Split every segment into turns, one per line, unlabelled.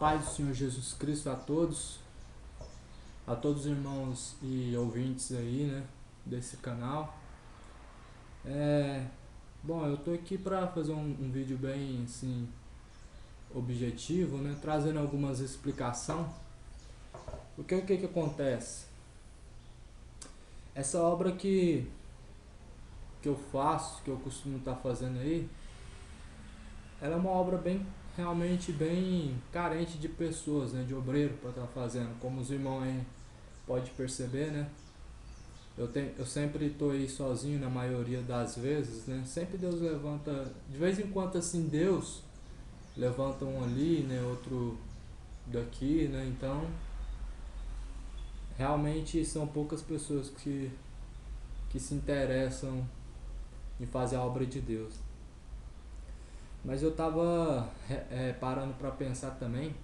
paz do Senhor Jesus Cristo a todos os irmãos e ouvintes aí, né, desse canal. Bom, eu tô aqui para fazer um vídeo bem, assim, objetivo, né, trazendo algumas explicações. Porque o que que acontece? Essa obra que eu faço, que eu costumo estar fazendo aí, ela é uma obra realmente bem carente de pessoas, né, de obreiro para estar fazendo, como os irmãos aí pode perceber, né? Eu sempre estou aí sozinho na maioria das vezes, né? Sempre Deus levanta, de vez em quando assim, Deus levanta um ali, né? Outro daqui, né? Então, realmente são poucas pessoas que se interessam em fazer a obra de Deus. Mas eu estava parando para pensar também.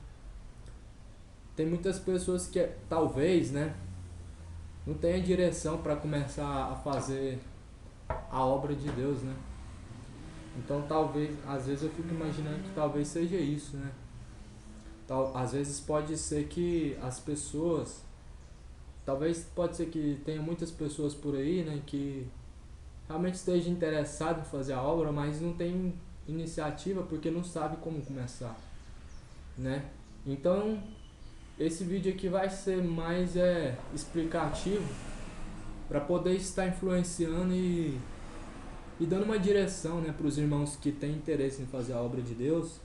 Tem muitas pessoas que talvez, né, não tenha direção para começar a fazer a obra de Deus, né? Então talvez, às vezes eu fico imaginando que talvez seja isso, né? Às vezes pode ser que as pessoas, talvez pode ser que tenha muitas pessoas por aí, né, que realmente estejam interessadas em fazer a obra, mas não tem iniciativa porque não sabe como começar, né? Então esse vídeo aqui vai ser mais explicativo para poder estar influenciando e dando uma direção, né, para os irmãos que têm interesse em fazer a obra de Deus,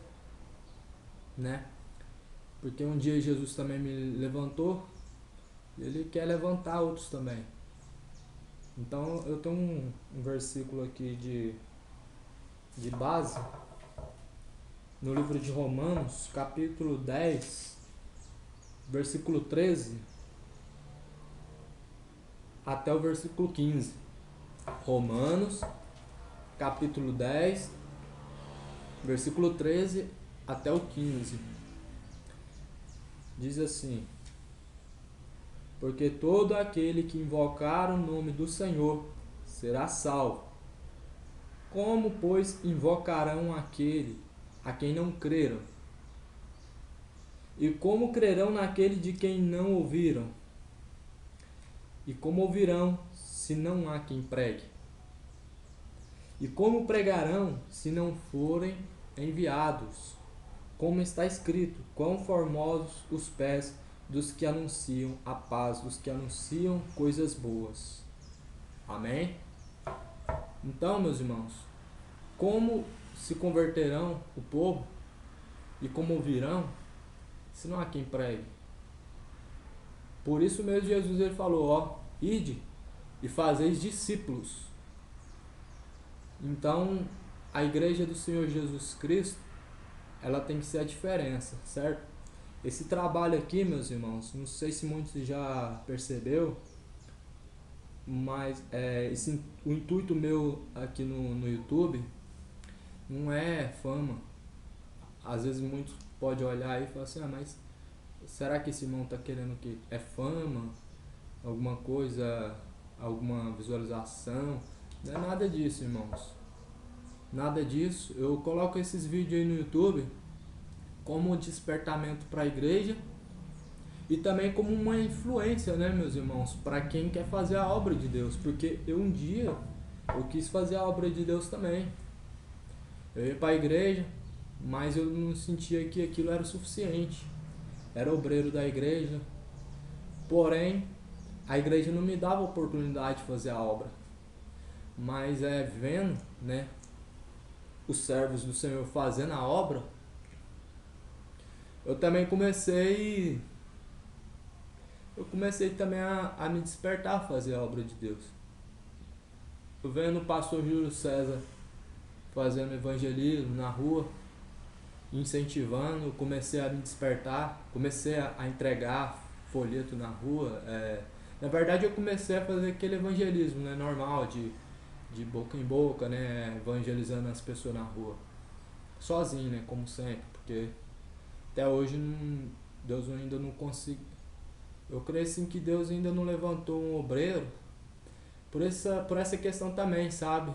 né? Porque um dia Jesus também me levantou, e Ele quer levantar outros também. Então eu tenho um versículo aqui de base, no livro de Romanos, capítulo 10, versículo 13, até o versículo 15. Romanos, capítulo 10, versículo 13 até o 15. Diz assim: porque todo aquele que invocar o nome do Senhor será salvo. Como, pois, invocarão aquele a quem não creram? E como crerão naquele de quem não ouviram? E como ouvirão, se não há quem pregue? E como pregarão, se não forem enviados? Como está escrito: quão formosos os pés dos que anunciam a paz, dos que anunciam coisas boas. Amém? Então, meus irmãos, como se converterão o povo e como ouvirão, se não há quem pregue? Por isso mesmo Jesus ele falou, ó, ide e fazeis discípulos. Então, a igreja do Senhor Jesus Cristo, ela tem que ser a diferença, certo? Esse trabalho aqui, meus irmãos, não sei se muitos já percebeu, mas o intuito meu aqui no YouTube não é fama. Às vezes muitos podem olhar e falar assim, mas será que esse irmão está querendo o quê? É fama? Alguma coisa, alguma visualização? Não é nada disso, irmãos. Nada disso. Eu coloco esses vídeos aí no YouTube como um despertamento para a igreja e também como uma influência, né, meus irmãos, para quem quer fazer a obra de Deus. Porque um dia eu quis fazer a obra de Deus também. Eu ia para a igreja, mas eu não sentia que aquilo era o suficiente. Era obreiro da igreja, porém a igreja não me dava oportunidade de fazer a obra. Mas vendo, né, os servos do Senhor fazendo a obra, eu também comecei também a me despertar a fazer a obra de Deus. Eu vendo o pastor Júlio César fazendo evangelismo na rua, incentivando, eu comecei a me despertar, comecei a entregar folheto na rua. Na verdade eu comecei a fazer aquele evangelismo, né, normal, de boca em boca, né, evangelizando as pessoas na rua. Sozinho, né, como sempre, porque até hoje Deus ainda não conseguiu. Eu creio assim que Deus ainda não levantou um obreiro por essa questão também, sabe?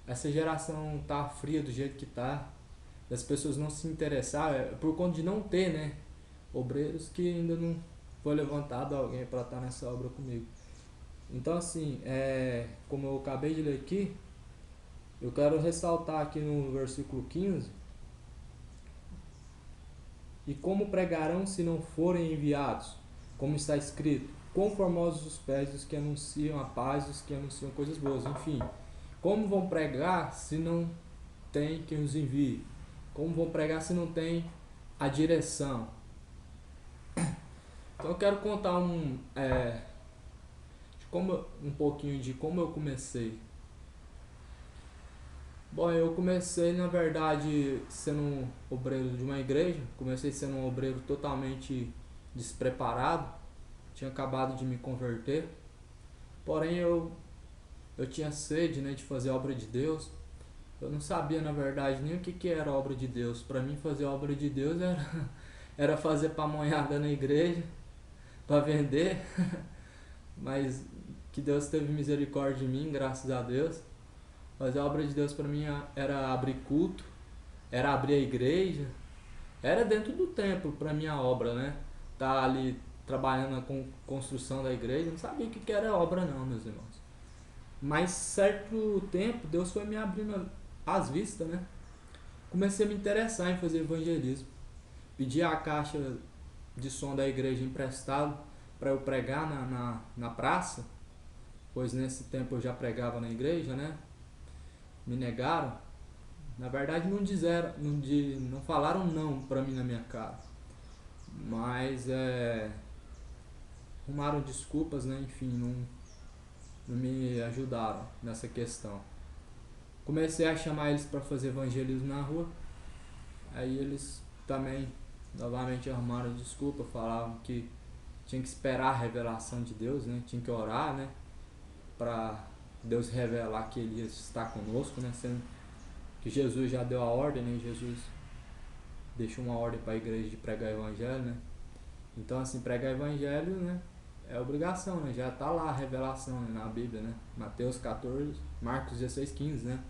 Essa geração tá fria do jeito que tá. das pessoas não se interessar, por conta de não ter, né, obreiros que ainda não foi levantado alguém para estar nessa obra comigo. Então assim, como eu acabei de ler aqui, eu quero ressaltar aqui no versículo 15: e como pregarão se não forem enviados? Como está escrito: quão formosos os pés dos que anunciam a paz, dos que anunciam coisas boas. Enfim, como vão pregar se não tem quem os envie? Como vão pregar se não tem a direção? Então eu quero contar um pouquinho de como eu comecei. Bom, eu comecei na verdade sendo um obreiro de uma igreja. Comecei sendo um obreiro totalmente despreparado. Tinha acabado de me converter. Porém eu tinha sede, né, de fazer a obra de Deus. Eu não sabia na verdade nem o que era a obra de Deus. Para mim fazer a obra de Deus era fazer pamonhada na igreja para vender. Mas que Deus teve misericórdia de mim, graças a Deus. Fazer a obra de Deus para mim era abrir culto, era abrir a igreja, era dentro do templo para mim a obra, né? Tá ali trabalhando na construção da igreja, não sabia o que era obra não, meus irmãos. Mas certo tempo Deus foi me abrindo as vistas, né? Comecei a me interessar em fazer evangelismo. Pedi a caixa de som da igreja emprestado para eu pregar na praça, pois nesse tempo eu já pregava na igreja, né? Me negaram. Na verdade não falaram não pra mim na minha cara. Mas arrumaram desculpas, né? Enfim, não me ajudaram nessa questão. Comecei a chamar eles para fazer evangelismo na rua. Aí eles também novamente arrumaram desculpa, falavam que tinha que esperar a revelação de Deus, né? Tinha que orar, né? Para Deus revelar que Ele está conosco, né? Sendo que Jesus já deu a ordem, né? Jesus deixou uma ordem para a igreja de pregar o evangelho, né? Então assim, pregar o evangelho, né, é obrigação, né? Já está lá a revelação, né, na Bíblia, né? Mateus 14, Marcos 16, 15, né?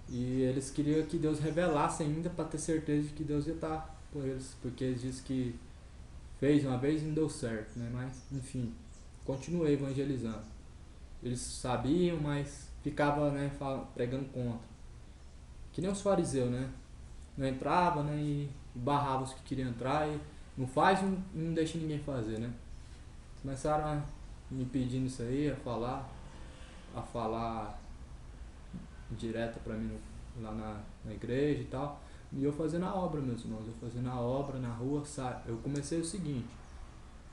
E eles queriam que Deus revelasse ainda para ter certeza de que Deus ia estar com eles, porque eles dizem que fez uma vez e não deu certo, né? Mas enfim, continuei evangelizando. Eles sabiam, mas ficava, né, pregando contra. Que nem os fariseus, né? Não entrava, né, e barrava os que queriam entrar e não faz e não deixa ninguém fazer, né? Começaram a me pedindo isso aí, a falar direto pra mim lá na igreja e tal. E eu fazendo a obra, meus irmãos, eu fazendo a obra na rua. Eu comecei o seguinte: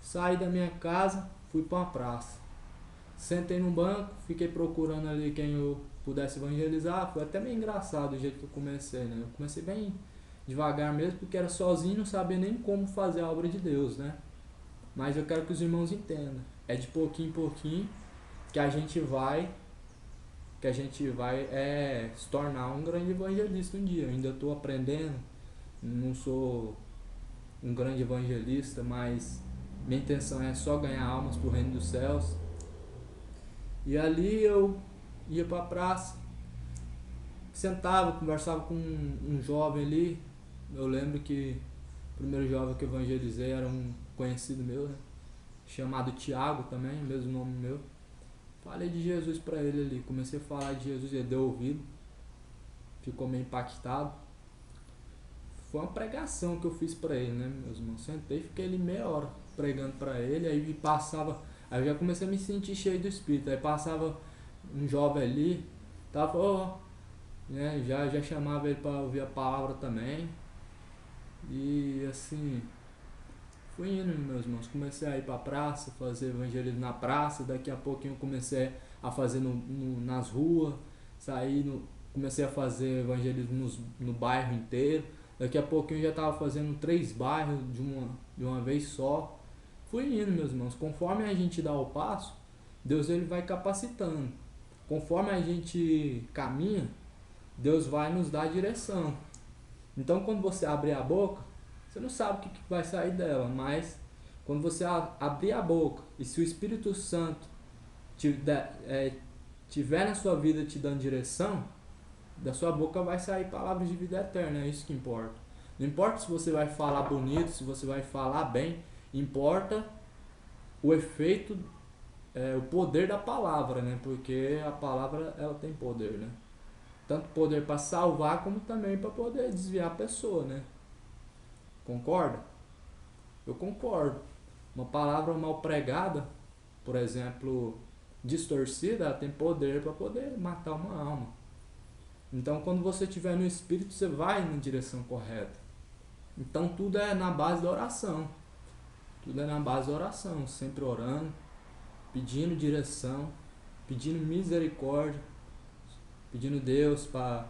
saí da minha casa, fui pra uma praça, sentei num banco, fiquei procurando ali quem eu pudesse evangelizar. Foi até meio engraçado o jeito que eu comecei, né? Eu comecei bem devagar mesmo, porque era sozinho, não sabia nem como fazer a obra de Deus, né? Mas eu quero que os irmãos entendam. É de pouquinho em pouquinho que a gente vai se tornar um grande evangelista um dia. Eu ainda estou aprendendo, não sou um grande evangelista, mas minha intenção é só ganhar almas para o reino dos céus. E ali eu ia para a praça, sentava, conversava com um jovem ali. Eu lembro que o primeiro jovem que eu evangelizei era um conhecido meu, né? Chamado Tiago também, mesmo nome meu. Falei de Jesus para ele ali, comecei a falar de Jesus, ele deu ouvido, ficou meio impactado. Foi uma pregação que eu fiz para ele, né, meus irmãos? Sentei e fiquei ali meia hora pregando para ele, aí passava, aí eu já comecei a me sentir cheio do Espírito. Aí passava um jovem ali, tava, né, já chamava ele para ouvir a palavra também. E assim, fui indo, meus irmãos, comecei a ir para a praça, fazer evangelismo na praça. Daqui a pouquinho comecei a fazer nas ruas, comecei a fazer evangelismo no bairro inteiro. Daqui a pouquinho já estava fazendo 3 bairros de uma vez só. Fui indo, meus irmãos, conforme a gente dá o passo, Deus ele vai capacitando. Conforme a gente caminha, Deus vai nos dar a direção. Então quando você abrir a boca, você não sabe o que vai sair dela, mas quando você abrir a boca e se o Espírito Santo tiver na sua vida te dando direção, Da sua boca vai sair palavras de vida eterna, é isso que importa. Não importa se você vai falar bonito, se você vai falar bem, importa o efeito, o poder da palavra, né? Porque a palavra, ela tem poder, né? Tanto poder para salvar, como também para poder desviar a pessoa, né? Concorda? Eu concordo. Uma palavra mal pregada, por exemplo, distorcida, ela tem poder para poder matar uma alma. Então, quando você estiver no Espírito, você vai na direção correta. Então, tudo é na base da oração. Tudo é na base da oração. Sempre orando, pedindo direção, pedindo misericórdia, pedindo Deus para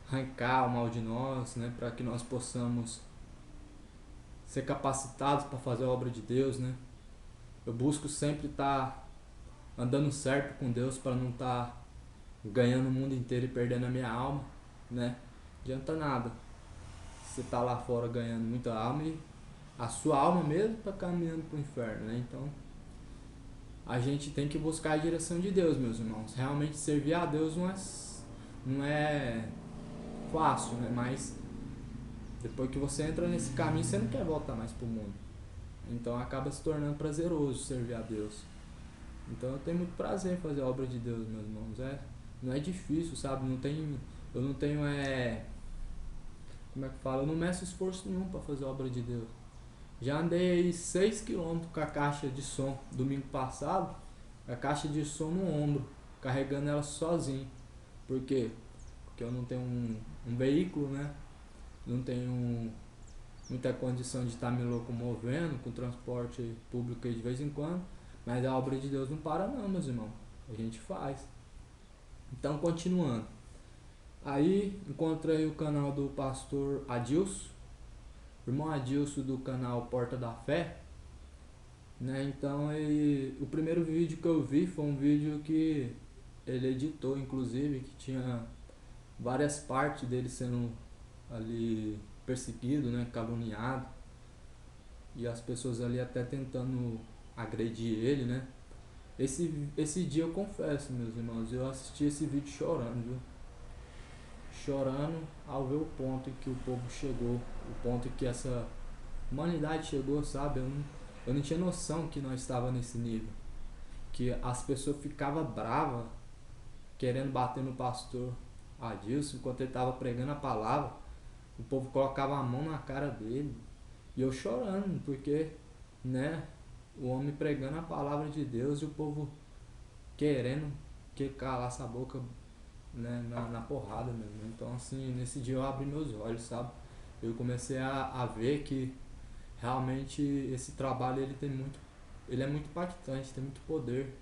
arrancar o mal de nós, né? Para que nós possamos ser capacitados para fazer a obra de Deus, né? Eu busco sempre estar andando certo com Deus para não estar ganhando o mundo inteiro e perdendo a minha alma, né? Não adianta nada. Você tá lá fora ganhando muita alma e a sua alma mesmo tá caminhando pro inferno, né? Então, a gente tem que buscar a direção de Deus, meus irmãos. Realmente servir a Deus não é fácil, né? Mas depois que você entra nesse caminho, você não quer voltar mais pro mundo. Então acaba se tornando prazeroso servir a Deus. Então eu tenho muito prazer em fazer a obra de Deus, meus irmãos. Não é difícil, sabe? Eu não tenho como é que fala? Eu não meço esforço nenhum para fazer a obra de Deus. Já andei 6 km com a caixa de som domingo passado, a caixa de som no ombro, carregando ela sozinho. Por quê? Porque eu não tenho um veículo, né? Não tenho muita condição de estar me locomovendo com transporte público aí de vez em quando. Mas a obra de Deus não para não, meus irmãos. A gente faz. Então, continuando. Aí, encontrei o canal do pastor Adilson. Irmão Adilson do canal Porta da Fé. Né? Então, o primeiro vídeo que eu vi foi um vídeo que ele editou, inclusive, que tinha várias partes dele sendo ali perseguido, né? Caluniado. E as pessoas ali até tentando agredir ele, né? Esse dia eu confesso, meus irmãos, eu assisti esse vídeo chorando, viu? Chorando ao ver o ponto em que o povo chegou, o ponto em que essa humanidade chegou, sabe? Eu não tinha noção que nós estávamos nesse nível. Que as pessoas ficavam bravas, querendo bater no pastor Adilson, enquanto ele estava pregando a palavra, o povo colocava a mão na cara dele. E eu chorando, porque, né, o homem pregando a palavra de Deus e o povo querendo que calasse a boca, né, na porrada mesmo. Então, assim, nesse dia eu abri meus olhos, sabe? Eu comecei a ver que realmente esse trabalho ele é muito impactante, tem muito poder.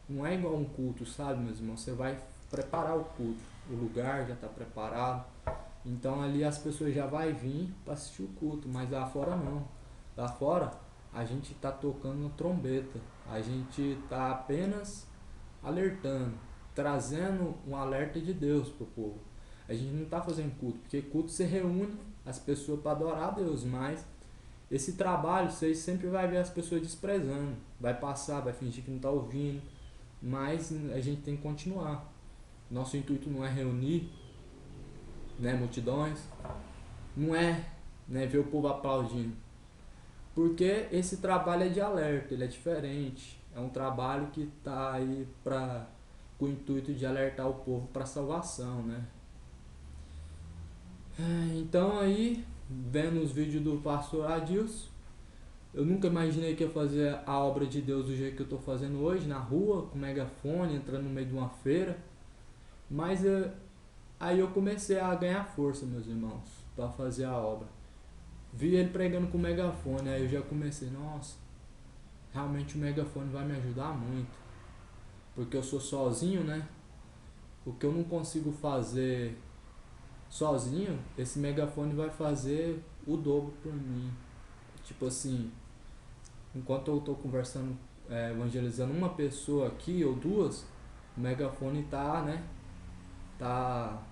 Não é igual um culto, sabe, meus irmãos? Você vai preparar o culto, o lugar já está preparado. Então ali as pessoas já vai vir para assistir o culto, mas lá fora não. Lá fora a gente está tocando trombeta, a gente está apenas alertando, trazendo um alerta de Deus pro povo. A gente não está fazendo culto, porque culto você reúne as pessoas para adorar a Deus, mas esse trabalho você sempre vai ver as pessoas desprezando, vai passar, vai fingir que não está ouvindo, mas a gente tem que continuar. Nosso intuito não é reunir, né, multidões, não é, né, ver o povo aplaudindo, porque esse trabalho é de alerta, ele é diferente, é um trabalho que está aí com o intuito de alertar o povo para a salvação, né? Então aí, vendo os vídeos do pastor Adilson, eu nunca imaginei que ia fazer a obra de Deus do jeito que eu estou fazendo hoje, na rua, com megafone, entrando no meio de uma feira, mas aí eu comecei a ganhar força, meus irmãos, para fazer a obra. Vi ele pregando com o megafone, aí eu já comecei, nossa, realmente o megafone vai me ajudar muito. Porque eu sou sozinho, né? O que eu não consigo fazer sozinho, esse megafone vai fazer o dobro por mim. Tipo assim, enquanto eu tô conversando, evangelizando uma pessoa aqui ou duas, o megafone tá, né? Tá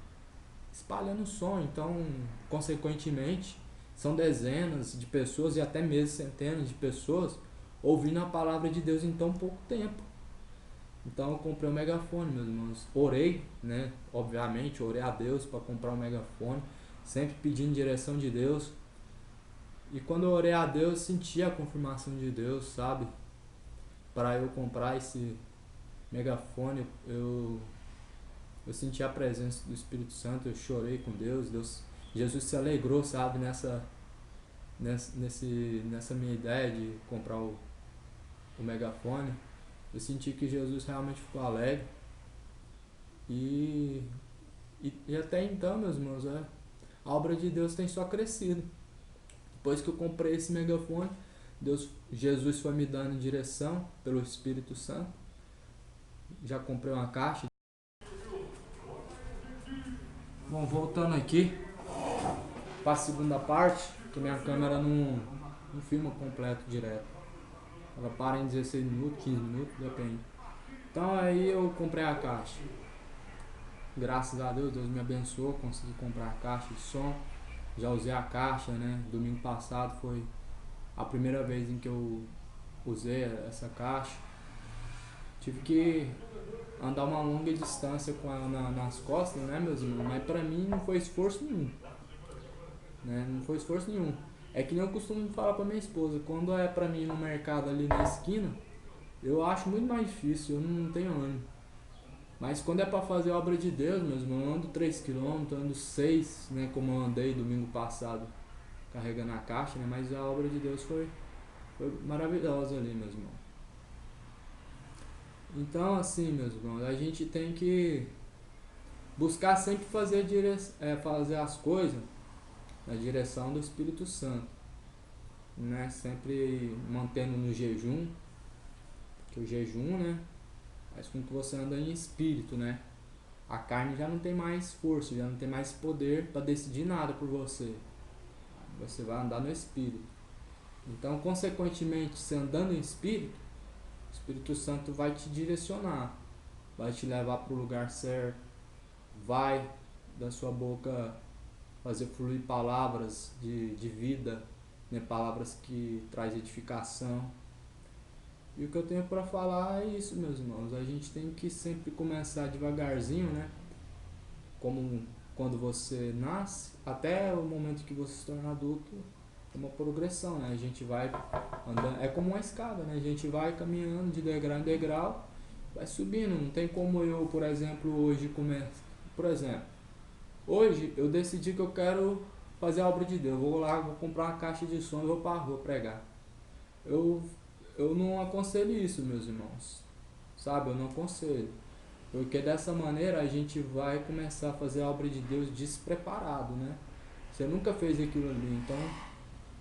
espalhando o som, então consequentemente são dezenas de pessoas e até mesmo centenas de pessoas ouvindo a palavra de Deus em tão pouco tempo. Então eu comprei um megafone, meus irmãos. Orei, né? Obviamente, orei a Deus para comprar um megafone, sempre pedindo direção de Deus. E quando eu orei a Deus, senti a confirmação de Deus, sabe? Para eu comprar esse megafone, eu senti a presença do Espírito Santo, eu chorei com Deus, Jesus se alegrou, sabe, nessa minha ideia de comprar o megafone. Eu senti que Jesus realmente ficou alegre. E, e até então, meus irmãos, a obra de Deus tem só crescido. Depois que eu comprei esse megafone, Jesus foi me dando direção pelo Espírito Santo. Já comprei uma caixa. Bom, voltando aqui para a segunda parte, que minha câmera não filma completo direto. Ela para em 16 minutos, 15 minutos, depende. Então aí eu comprei a caixa. Graças a Deus, Deus me abençoou, consegui comprar a caixa de som. Já usei a caixa, né? Domingo passado foi a primeira vez em que eu usei essa caixa. Tive que andar uma longa distância com ela nas costas, né, meus irmãos? Mas pra mim não foi esforço nenhum, né? Não foi esforço nenhum. É que nem eu costumo falar pra minha esposa, quando é pra mim ir no mercado ali na esquina, eu acho muito mais difícil, eu não tenho ânimo. Mas quando é pra fazer a obra de Deus, meus irmãos, eu ando 3 quilômetros, ando 6, né, como eu andei domingo passado carregando a caixa, né? Mas a obra de Deus foi maravilhosa ali, meus irmãos. Então, assim, meus irmãos, a gente tem que buscar sempre fazer as coisas na direção do Espírito Santo, né? Sempre mantendo no jejum, que o jejum, né, faz com que você ande em espírito, né? A carne já não tem mais força, já não tem mais poder para decidir nada por você. Você vai andar no espírito. Então, consequentemente, se andando em espírito, o Espírito Santo vai te direcionar, vai te levar para o lugar certo, vai da sua boca fazer fluir palavras de vida, né? Palavras que traz edificação. E o que eu tenho para falar é isso, meus irmãos. A gente tem que sempre começar devagarzinho, né? Como quando você nasce, até o momento que você se torna adulto, é uma progressão, né? A gente vai andando, é como uma escada, né? A gente vai caminhando de degrau em degrau, vai subindo. Não tem como eu, por exemplo, hoje começar. Por exemplo, hoje eu decidi que eu quero fazer a obra de Deus. Vou lá, vou comprar uma caixa de som e vou para a rua pregar. Eu, eu não aconselho isso, meus irmãos. Sabe? Eu não aconselho. Porque dessa maneira a gente vai começar a fazer a obra de Deus despreparado, né? Você nunca fez aquilo ali,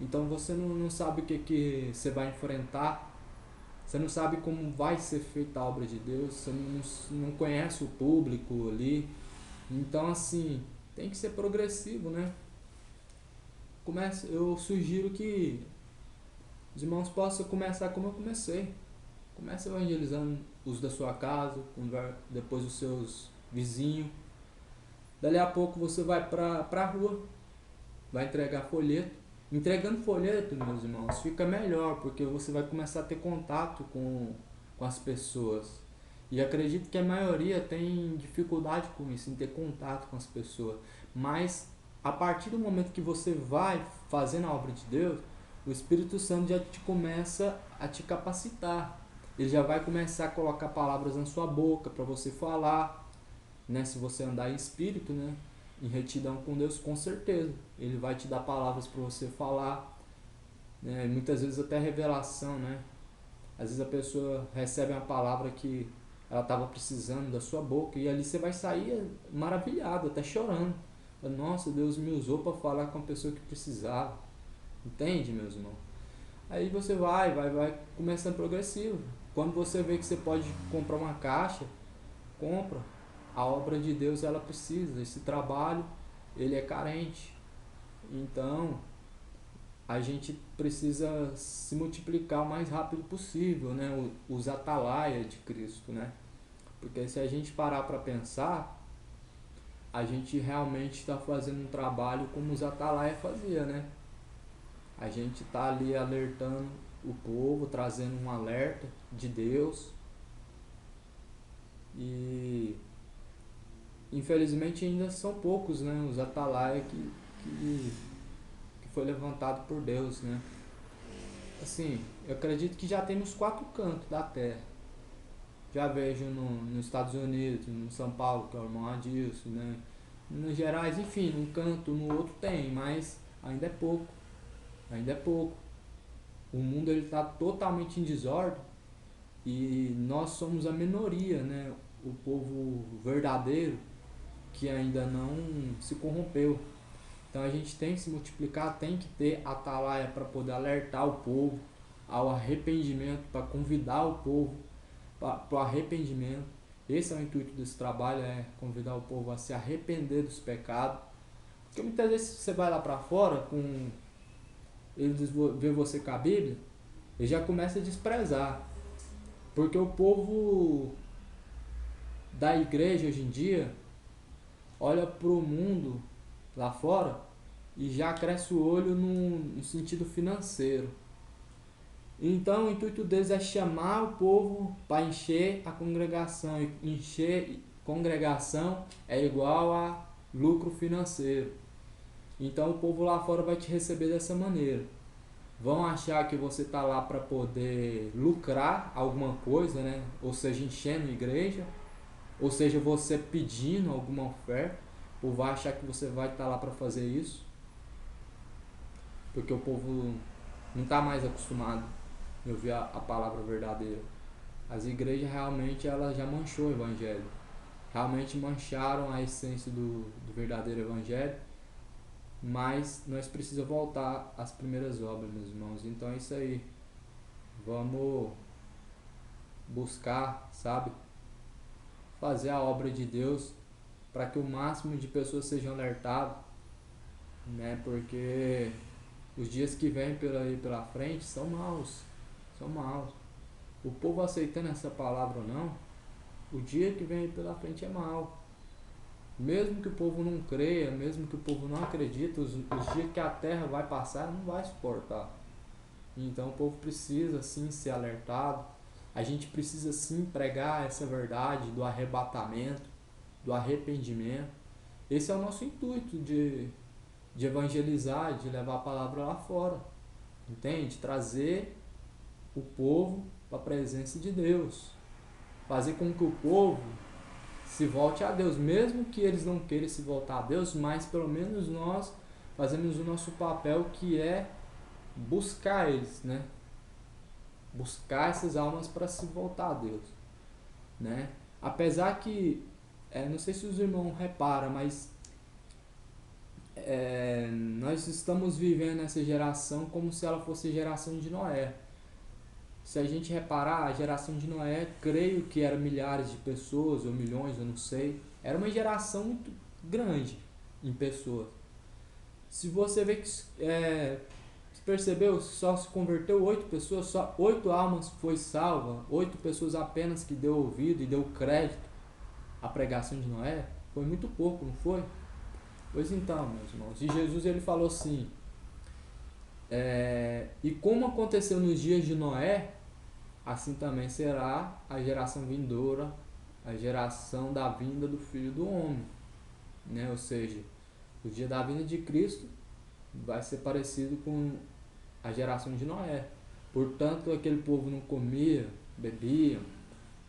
então você não sabe o que você vai enfrentar. Você não sabe como vai ser feita a obra de Deus. Você não conhece o público ali. Então, assim, tem que ser progressivo, né? Eu sugiro que os irmãos possam começar como eu comecei. Comece evangelizando os da sua casa, depois os seus vizinhos. Dali a pouco você vai pra rua, vai entregar folheto. Entregando folheto, meus irmãos, fica melhor, porque você vai começar a ter contato com as pessoas. E acredito que a maioria tem dificuldade com isso, em ter contato com as pessoas. Mas a partir do momento que você vai fazendo a obra de Deus, o Espírito Santo já te começa a te capacitar. Ele já vai começar a colocar palavras na sua boca para você falar, né? Se você andar em espírito, né? Em retidão com Deus, com certeza. Ele vai te dar palavras para você falar, né? Muitas vezes até revelação, né? Às vezes a pessoa recebe uma palavra que ela estava precisando da sua boca e ali você vai sair maravilhado, até chorando. Nossa, Deus me usou para falar com a pessoa que precisava. Entende, meus irmãos? Aí você vai começando progressivo. Quando você vê que você pode comprar uma caixa, compra. A obra de Deus ela precisa, esse trabalho ele é carente. Então a gente precisa se multiplicar o mais rápido possível, né? Os atalaias de Cristo, né? Porque se a gente parar para pensar, a gente realmente está fazendo um trabalho como os atalaias fazia, né? A gente está ali alertando o povo, trazendo um alerta de Deus, infelizmente ainda são poucos, né, os atalaia que foi levantado por Deus, né. Assim, eu acredito que já tem nos quatro cantos da terra. Já vejo nos Estados Unidos, no São Paulo, que é o irmão Adilson, né? Minas Gerais, enfim, num canto, no outro tem, mas ainda é pouco, ainda é pouco. O mundo ele está totalmente em desordem e nós somos a minoria, né? O povo verdadeiro que ainda não se corrompeu. Então a gente tem que se multiplicar, tem que ter atalaia para poder alertar o povo ao arrependimento, para convidar o povo para o arrependimento. Esse é o intuito desse trabalho, é convidar o povo a se arrepender dos pecados. Porque muitas vezes você vai lá para fora, com eles vê você com a Bíblia, ele já começa a desprezar. Porque o povo da igreja hoje em dia olha para o mundo lá fora e já cresce o olho no sentido financeiro. Então o intuito deles é chamar o povo para encher a congregação. E encher congregação é igual a lucro financeiro. Então o povo lá fora vai te receber dessa maneira. Vão achar que você está lá para poder lucrar alguma coisa, né? Ou seja, enchendo a igreja, ou seja, você pedindo alguma oferta, ou vai achar que você vai estar lá para fazer isso, porque o povo não está mais acostumado a ouvir a palavra verdadeira. As igrejas realmente elas já manchou o evangelho, realmente mancharam a essência do verdadeiro evangelho, mas nós precisamos voltar às primeiras obras, meus irmãos. Então é isso aí, vamos buscar, sabe, fazer a obra de Deus para que o máximo de pessoas sejam alertadas, né? Porque os dias que vêm pela frente são maus, são maus. O povo aceitando essa palavra ou não, o dia que vem pela frente é mau. Mesmo que o povo não creia, mesmo que o povo não acredite, os dias que a terra vai passar não vai suportar. Então o povo precisa sim ser alertado. A gente precisa sim pregar essa verdade do arrebatamento, do arrependimento. Esse é o nosso intuito de evangelizar, de levar a palavra lá fora. Entende? Trazer o povo para a presença de Deus. Fazer com que o povo se volte a Deus, mesmo que eles não queiram se voltar a Deus, mas pelo menos nós fazemos o nosso papel, que é buscar eles, né? Buscar essas almas para se voltar a Deus, né? Apesar que, não sei se os irmãos reparam, mas nós estamos vivendo essa geração como se ela fosse a geração de Noé. Se a gente reparar, a geração de Noé, creio que era milhares de pessoas, ou milhões, eu não sei. Era uma geração muito grande em pessoas. Se você vê que, se percebeu, só se converteu 8 pessoas, só 8 almas foi salva, 8 pessoas apenas que deu ouvido e deu crédito à pregação de Noé, foi muito pouco, não foi? Pois então, meus irmãos, e Jesus ele falou assim, e como aconteceu nos dias de Noé, assim também será a geração vindoura, a geração da vinda do Filho do Homem, né? Ou seja, o dia da vinda de Cristo vai ser parecido com a geração de Noé. Portanto, aquele povo não comia, bebia,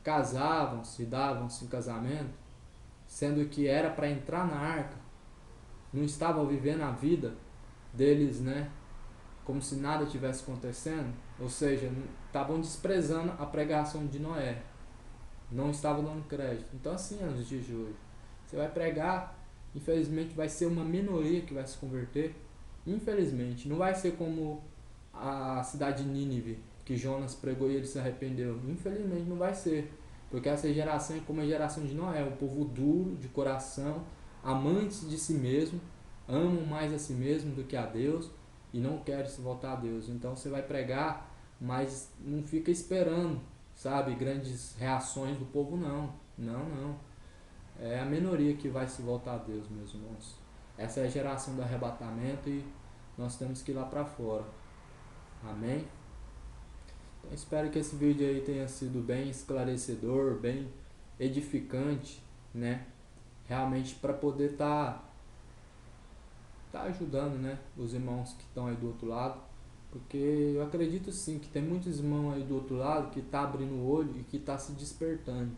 casavam-se, davam-se em casamento, sendo que era para entrar na arca, não estavam vivendo a vida deles, né? Como se nada tivesse acontecendo, ou seja, estavam desprezando a pregação de Noé, não estavam dando crédito. Então assim é nos dias de hoje, você vai pregar, infelizmente vai ser uma minoria que vai se converter, infelizmente, não vai ser como a cidade de Nínive, que Jonas pregou e ele se arrependeu, infelizmente não vai ser, porque essa geração é como a geração de Noé, um povo duro de coração, amantes de si mesmo, amam mais a si mesmo do que a Deus, e não quer se voltar a Deus. Então você vai pregar, mas não fica esperando, sabe, grandes reações do povo, não. Não. É a minoria que vai se voltar a Deus, meus irmãos. Essa é a geração do arrebatamento e nós temos que ir lá para fora. Amém? Então espero que esse vídeo aí tenha sido bem esclarecedor, bem edificante, né? realmente para poder tá ajudando, né, os irmãos que estão aí do outro lado, porque eu acredito sim que tem muitos irmãos aí do outro lado que tá abrindo o olho e que tá se despertando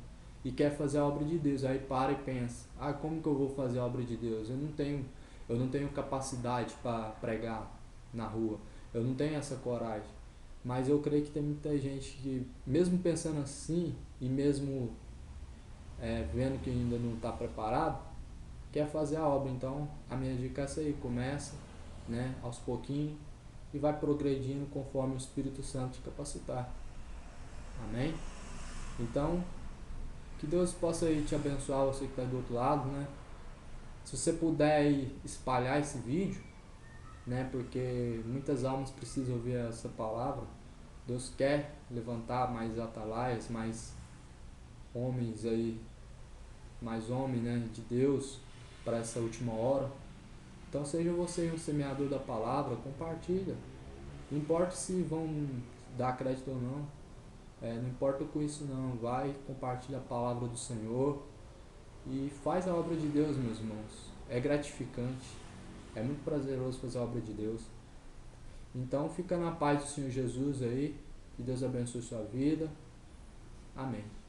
e quer fazer a obra de Deus. Aí para e pensa: ah, como que eu vou fazer a obra de Deus? Eu não tenho capacidade para pregar na rua, eu não tenho essa coragem. Mas eu creio que tem muita gente que, mesmo pensando assim e mesmo vendo que ainda não está preparado, quer fazer a obra. Então a minha dica é essa aí: começa, né, aos pouquinhos, e vai progredindo conforme o Espírito Santo te capacitar. Amém? Então, que Deus possa aí te abençoar, você que está do outro lado, né? Se você puder aí espalhar esse vídeo, né, porque muitas almas precisam ouvir essa palavra. Deus quer levantar mais atalaias, mais homens aí, mais homens, né, de Deus para essa última hora. Então seja você um semeador da palavra, compartilha. Não importa se vão dar crédito ou não, não importa com isso não. Vai, compartilha a palavra do Senhor e faz a obra de Deus, meus irmãos. É gratificante, é muito prazeroso fazer a obra de Deus. Então fica na paz do Senhor Jesus aí, que Deus abençoe sua vida. Amém.